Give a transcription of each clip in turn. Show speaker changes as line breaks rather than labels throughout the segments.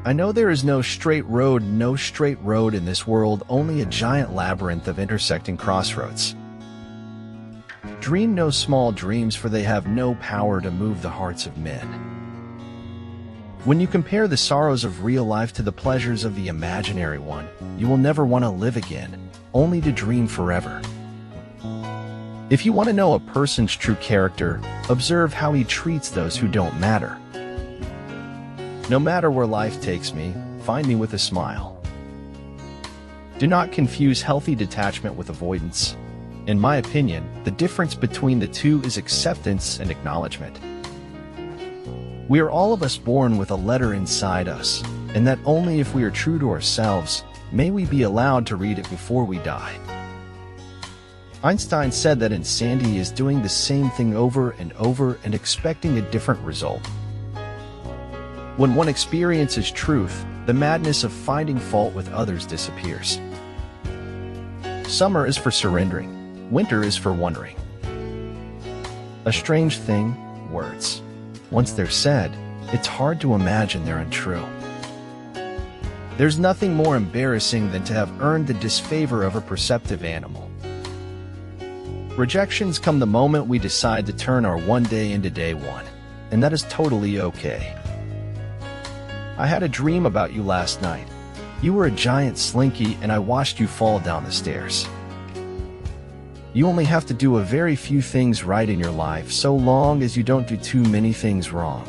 I know there is no straight road in this world, only a giant labyrinth of intersecting crossroads. Dream no small dreams, for they have no power to move the hearts of men. When you compare the sorrows of real life to the pleasures of the imaginary one, you will never want to live again, only to dream forever. If you want to know a person's true character, observe how he treats those who don't matter. No matter where life takes me, find me with a smile. Do not confuse healthy detachment with avoidance. In my opinion, the difference between the two is acceptance and acknowledgement. We are all of us born with a letter inside us, and that only if we are true to ourselves may we be allowed to read it before we die. Einstein said that insanity is doing the same thing over and over and expecting a different result. When one experiences truth, the madness of finding fault with others disappears. Summer is for surrendering. Winter is for wondering. A strange thing, words. Once they're said, it's hard to imagine they're untrue. There's nothing more embarrassing than to have earned the disfavor of a perceptive animal. Rejections come the moment we decide to turn our one day into day one, and that is totally okay. I had a dream about you last night. You were a giant slinky and I watched you fall down the stairs. You only have to do a very few things right in your life, so long as you don't do too many things wrong.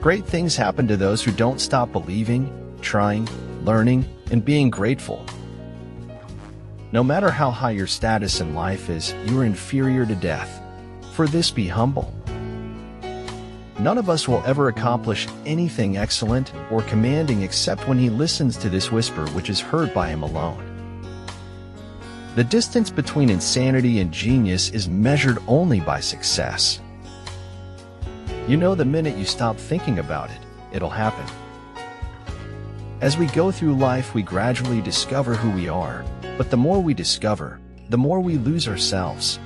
Great things happen to those who don't stop believing, trying, learning, and being grateful. No matter how high your status in life is, you are inferior to death. For this be humble. None of us will ever accomplish anything excellent or commanding except when he listens to this whisper which is heard by him alone. The distance between insanity and genius is measured only by success. You know, the minute you stop thinking about it, it'll happen. As we go through life, we gradually discover who we are, but the more we discover, the more we lose ourselves.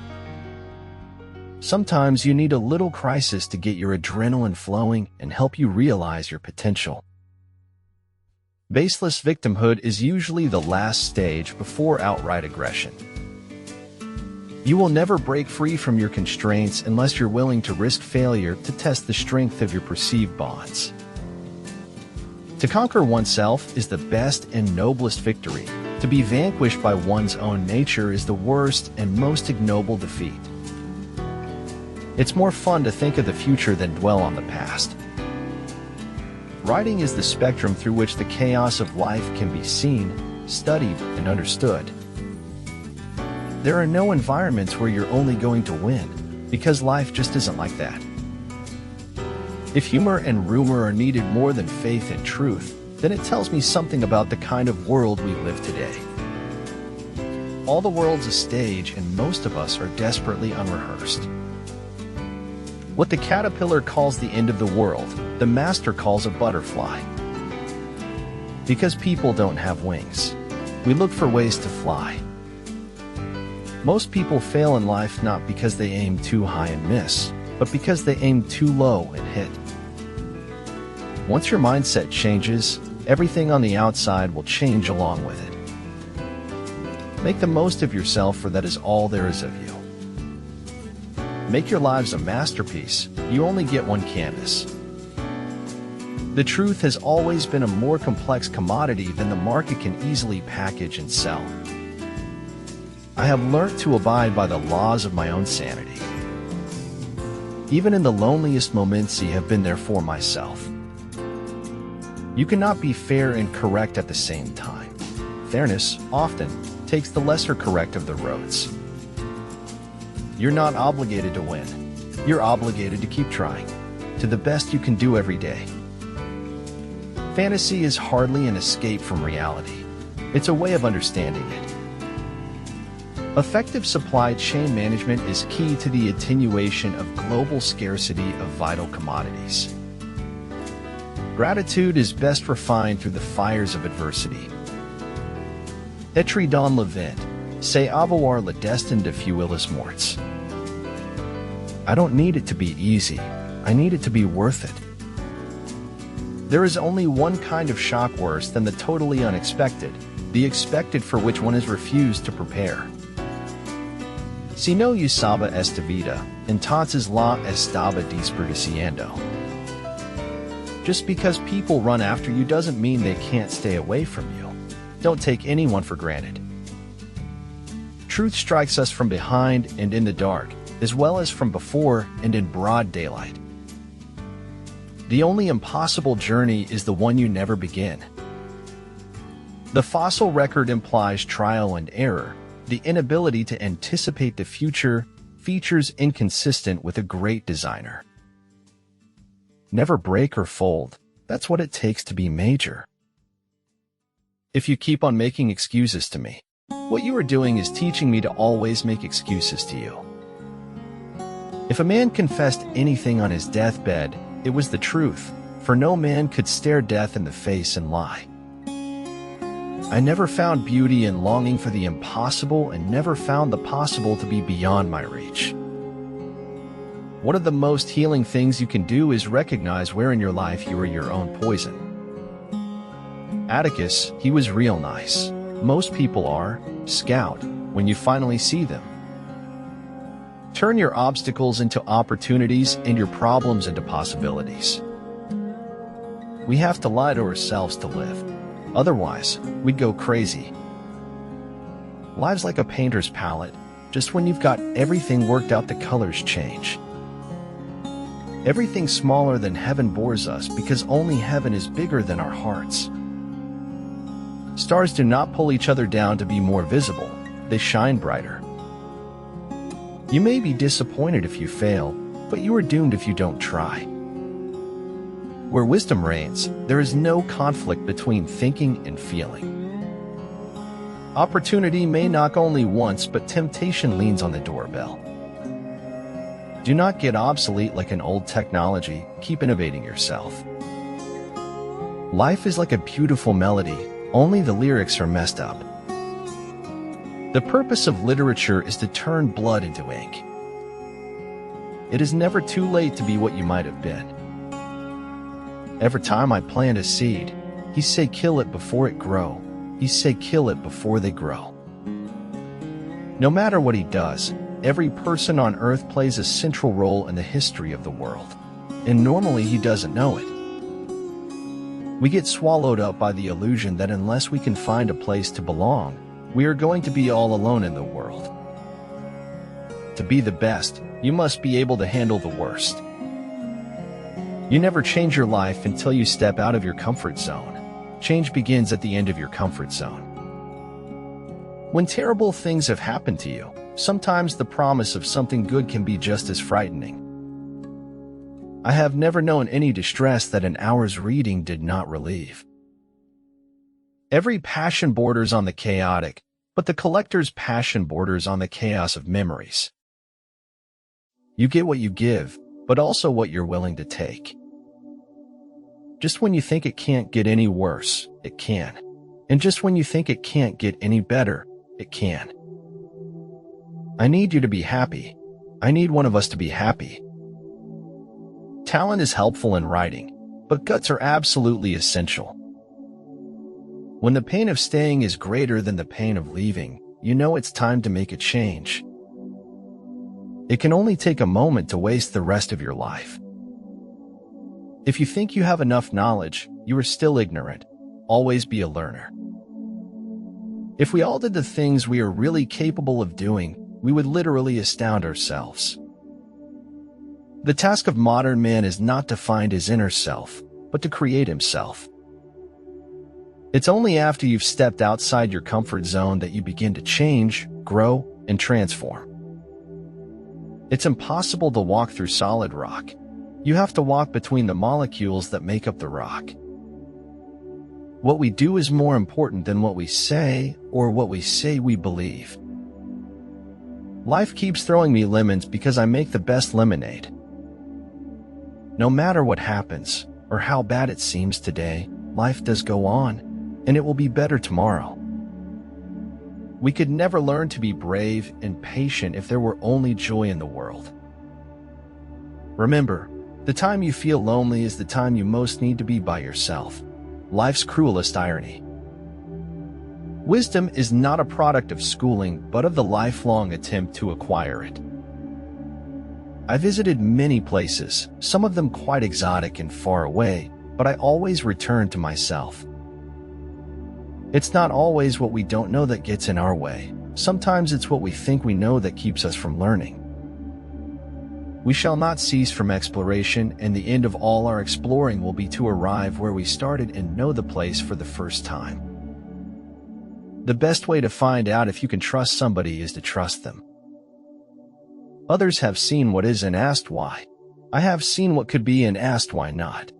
Sometimes you need a little crisis to get your adrenaline flowing and help you realize your potential. Baseless victimhood is usually the last stage before outright aggression. You will never break free from your constraints unless you're willing to risk failure to test the strength of your perceived bonds. To conquer oneself is the best and noblest victory. To be vanquished by one's own nature is the worst and most ignoble defeat. It's more fun to think of the future than dwell on the past. Writing is the spectrum through which the chaos of life can be seen, studied, and understood. There are no environments where you're only going to win, because life just isn't like that. If humor and rumor are needed more than faith and truth, then it tells me something about the kind of world we live today. All the world's a stage, and most of us are desperately unrehearsed. What the caterpillar calls the end of the world, the master calls a butterfly. Because people don't have wings, we look for ways to fly. Most people fail in life not because they aim too high and miss, but because they aim too low and hit. Once your mindset changes, everything on the outside will change along with it. Make the most of yourself, for that is all there is of you. Make your lives a masterpiece. You only get one canvas. The truth has always been a more complex commodity than the market can easily package and sell. I have learnt to abide by the laws of my own sanity. Even in the loneliest moments, I have been there for myself. You cannot be fair and correct at the same time. Fairness often takes the lesser correct of the roads. You're not obligated to win. You're obligated to keep trying, to the best you can do every day. Fantasy is hardly an escape from reality. It's a way of understanding it. Effective supply chain management is key to the attenuation of global scarcity of vital commodities. Gratitude is best refined through the fires of adversity. Etri dans le vent, c'est avoir le destin de fuir les morts. I don't need it to be easy. I need it to be worth it. There is only one kind of shock worse than the totally unexpected, the expected for which one is refused to prepare. Si no usaba esta vida, entonces la estaba desperdiciando. Just because people run after you doesn't mean they can't stay away from you. Don't take anyone for granted. Truth strikes us from behind and in the dark, as well as from before and in broad daylight. The only impossible journey is the one you never begin. The fossil record implies trial and error, the inability to anticipate the future, features inconsistent with a great designer. Never break or fold, that's what it takes to be major. If you keep on making excuses to me, what you are doing is teaching me to always make excuses to you. If a man confessed anything on his deathbed, it was the truth, for no man could stare death in the face and lie. I never found beauty in longing for the impossible and never found the possible to be beyond my reach. One of the most healing things you can do is recognize where in your life you are your own poison. Atticus, he was real nice. Most people are, scout, when you finally see them. Turn your obstacles into opportunities and your problems into possibilities. We have to lie to ourselves to live. Otherwise, we'd go crazy. Life's like a painter's palette. Just when you've got everything worked out, the colors change. Everything smaller than heaven bores us because only heaven is bigger than our hearts. Stars do not pull each other down to be more visible. They shine brighter. You may be disappointed if you fail, but you are doomed if you don't try. Where wisdom reigns, there is no conflict between thinking and feeling. Opportunity may knock only once, but temptation leans on the doorbell. Do not get obsolete like an old technology. Keep innovating yourself. Life is like a beautiful melody, only the lyrics are messed up. The purpose of literature is to turn blood into ink. It is never too late to be what you might have been. Every time I plant a seed, he say kill it before it grow. He say kill it before they grow. No matter what he does, every person on earth plays a central role in the history of the world, and normally he doesn't know it. We get swallowed up by the illusion that unless we can find a place to belong, we are going to be all alone in the world. To be the best, you must be able to handle the worst. You never change your life until you step out of your comfort zone. Change begins at the end of your comfort zone. When terrible things have happened to you, sometimes the promise of something good can be just as frightening. I have never known any distress that an hour's reading did not relieve. Every passion borders on the chaotic, but the collector's passion borders on the chaos of memories. You get what you give, but also what you're willing to take. Just when you think it can't get any worse, it can. And just when you think it can't get any better, it can. I need you to be happy. I need one of us to be happy. Talent is helpful in writing, but guts are absolutely essential. When the pain of staying is greater than the pain of leaving, you know it's time to make a change. It can only take a moment to waste the rest of your life. If you think you have enough knowledge, you are still ignorant. Always be a learner. If we all did the things we are really capable of doing, we would literally astound ourselves. The task of modern man is not to find his inner self, but to create himself. It's only after you've stepped outside your comfort zone that you begin to change, grow, and transform. It's impossible to walk through solid rock. You have to walk between the molecules that make up the rock. What we do is more important than what we say or what we say we believe. Life keeps throwing me lemons because I make the best lemonade. No matter what happens or how bad it seems today, life does go on, and it will be better tomorrow. We could never learn to be brave and patient if there were only joy in the world. Remember, The time you feel lonely is the time you most need to be by yourself. Life's cruelest irony. Wisdom is not a product of schooling, but of the lifelong attempt to acquire it. I visited many places, some of them quite exotic and far away, but I always return to myself. It's not always what we don't know that gets in our way. Sometimes it's what we think we know that keeps us from learning. We shall not cease from exploration, and the end of all our exploring will be to arrive where we started and know the place for the first time. The best way to find out if you can trust somebody is to trust them. Others have seen what is and asked why. I have seen what could be and asked why not.